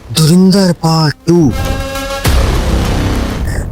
धुरंधर part 2।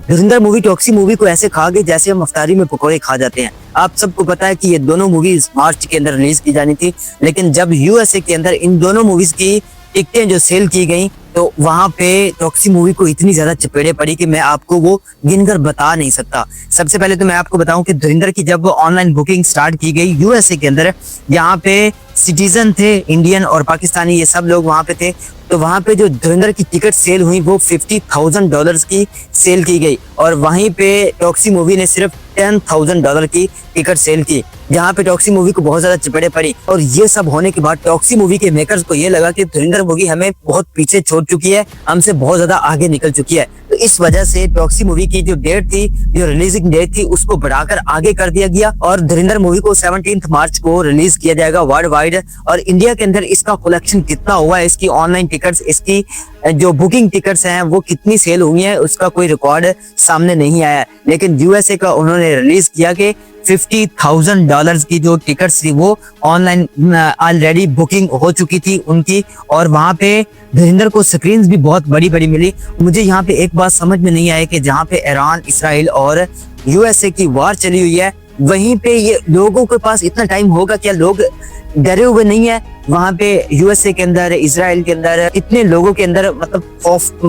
धुरंधर movie taxi movie को ऐसे खा गई जैसे हम अफ्तारी में पकौड़े खा जाते हैं। आप सबको पता है कि ये दोनों मूवीज मार्च के अंदर रिलीज की जानी थी, लेकिन जब यूएसए के अंदर इन दोनों मूवीज की टिकटें जो सेल की गई तो वहां पे टॉक्सी मूवी को इतनी ज्यादा चपेड़े पड़ी कि मैं आपको वो गिनकर बता नहीं सकता। सबसे पहले तो मैं आपको बताऊं कि धुरंधर की जब ऑनलाइन बुकिंग स्टार्ट की गई यूएसए के अंदर, यहाँ पे सिटीजन थे इंडियन और पाकिस्तानी, ये सब लोग वहां पे थे। तो वहां पे जो धुरंधर की टिकट सेल हुई वो $50,000 की सेल की गई और वहीं पे टॉक्सी मूवी ने सिर्फ $10,000 की टिकट सेल की, जहाँ पे टॉक्सी मूवी को बहुत ज्यादा चपेड़े पड़ी। और ये सब होने के बाद टॉक्सी मूवी के मेकर्स को ये लगा कि धुरंधर मूवी हमें बहुत पीछे छोड़ चुकी है, हमसे बहुत ज्यादा आगे निकल चुकी है। तो इस वजह से टॉक्सी मूवी की जो डेट थी, जो रिलीजिंग डेट थी, उसको बढ़ाकर आगे कर दिया गया और धुरंधर मूवी को 17 मार्च को रिलीज किया जाएगा वर्ल्ड वाइड। और इंडिया के अंदर इसका कलेक्शन कितना हुआ है, इसकी ऑनलाइन टिकट्स, इसकी जो बुकिंग टिकट्स हैं वो कितनी सेल हुई हैं, उसका कोई रिकॉर्ड सामने नहीं आया। लेकिन यूएसए का उन्होंने रिलीज किया कि $50,000 की जो टिकट्स थी वो ऑनलाइन ऑलरेडी बुकिंग हो चुकी थी उनकी, और वहां पे धुरंधर को स्क्रीन्स भी बहुत बड़ी बड़ी मिली। मुझे यहाँ पे एक बात समझ में नहीं आई कि जहाँ पे ईरान, इसराइल और यूएसए की वार चली हुई है, वहीं पे ये लोगों के पास इतना टाइम होगा क्या? लोग डरे हुए नहीं है? वहां पे यूएसए के अंदर, इसराइल के अंदर इतने लोगों के अंदर मतलब खौफ,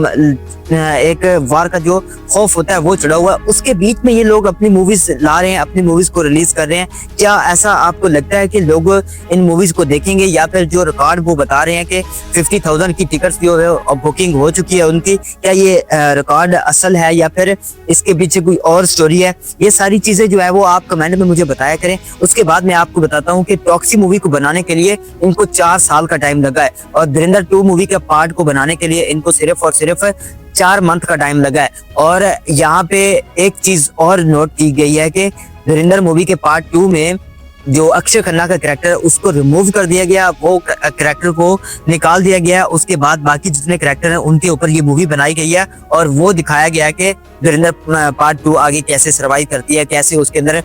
एक वार का जो खौफ होता है वो चढ़ा हुआ है। उसके बीच में ये लोग अपनी मूवीज ला रहे हैं, अपनी मूवीज को रिलीज कर रहे हैं। क्या ऐसा आपको लगता है कि लोग इन मूवीज को देखेंगे, या फिर जो रिकॉर्ड वो बता रहे हैं कि 50,000 की टिकट्स जो है बुकिंग हो चुकी है उनकी, क्या ये रिकॉर्ड असल है या फिर इसके पीछे कोई और स्टोरी है? ये सारी चीजें जो है वो आप कमेंट में मुझे बताया करें। उसके बाद मैं आपको बताता हूँ कि टॉक्सी मूवी को बनाने के लिए इनको 4 साल का टाइम लगा है और धुरंधर 2 मूवी के पार्ट को बनाने के लिए इनको सिर्फ और सिर्फ 4 मंथ का टाइम लगा है। और यहाँ पे एक चीज और नोट की गई है कि धुरंधर मूवी के पार्ट 2 में जो अक्षय खन्ना का कैरेक्टर है उसको रिमूव कर दिया गया, वो कैरेक्टर को निकाल दिया गया। उसके बाद बाकी जितने कैरेक्टर हैं उनके ऊपर ये मूवी बनाई गई है और वो दिखाया गया कि धुरंधर पार्ट 2 आगे कैसे सर्वाइव करती है, कैसे उसके अंदर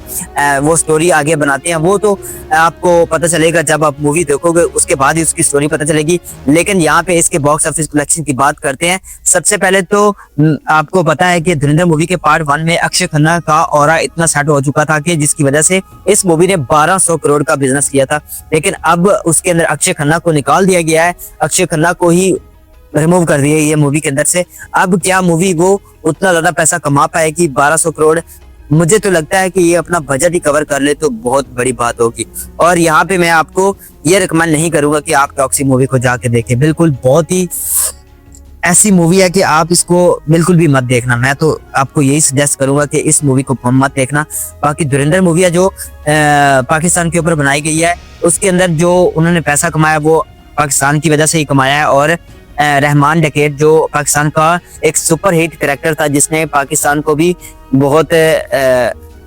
वो स्टोरी आगे बनाते हैं। वो तो आपको पता चलेगा जब आप मूवी देखोगे, उसके बाद ही उसकी स्टोरी पता चलेगी। लेकिन यहाँ पे इसके बॉक्स ऑफिस कलेक्शन की बात करते हैं। सबसे पहले तो आपको पता है कि धुरंधर मूवी के पार्ट 1 में अक्षय खन्ना का ऑरा इतना सेट हो चुका था कि जिसकी वजह से इस मूवी ने 1200 करोड़ का बिजनेस किया था। लेकिन अब उसके अंदर अक्षय खन्ना को निकाल दिया गया है, अक्षय खन्ना को ही रिमूव कर दिया ये मूवी के अंदर से। अब क्या मूवी वो उतना ज्यादा पैसा कमा पाएगी 1200 करोड़? मुझे तो लगता है कि ये अपना बजट ही कवर कर ले तो बहुत बड़ी बात होगी। और यहाँ पे मैं आपको ये रिकमेंड नहीं करूंगा कि आप टॉक्सी मूवी को जाके देखें, बिल्कुल बहुत ही ऐसी मूवी है कि आप इसको बिल्कुल भी मत देखना। मैं तो आपको यही सजेस्ट करूंगा कि इस मूवी को मत देखना। बाकी धुरंधर मूवी है जो पाकिस्तान के ऊपर बनाई गई है, उसके अंदर जो उन्होंने पैसा कमाया वो पाकिस्तान की वजह से ही कमाया है। और रहमान डकैत जो पाकिस्तान का एक सुपर हिट कैरेक्टर था, जिसने पाकिस्तान को भी बहुत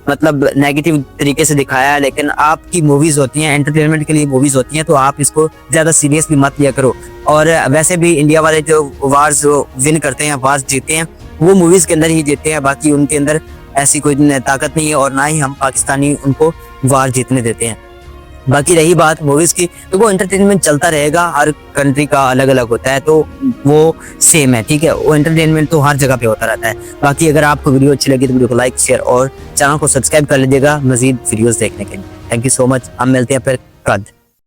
मतलब नेगेटिव तरीके से दिखाया है। लेकिन आपकी मूवीज होती हैं, एंटरटेनमेंट के लिए मूवीज होती हैं, तो आप इसको ज्यादा सीरियसली मत लिया करो। और वैसे भी इंडिया वाले जो वार्स विन करते हैं, वार्स जीते हैं, वो मूवीज के अंदर ही जीते हैं। बाकी उनके अंदर ऐसी कोई ताकत नहीं है और ना ही हम पाकिस्तानी उनको वार जीतने देते हैं। बाकी रही बात मूवीज की, तो वो एंटरटेनमेंट चलता रहेगा, हर कंट्री का अलग अलग होता है, तो वो सेम है, ठीक है। वो एंटरटेनमेंट तो हर जगह पे होता रहता है। बाकी अगर आपको वीडियो अच्छी लगी तो वीडियो को लाइक, शेयर और चैनल को सब्सक्राइब कर लीजिएगा मजीद वीडियोस देखने के लिए। Thank you so much. हम मिलते हैं फिर कल।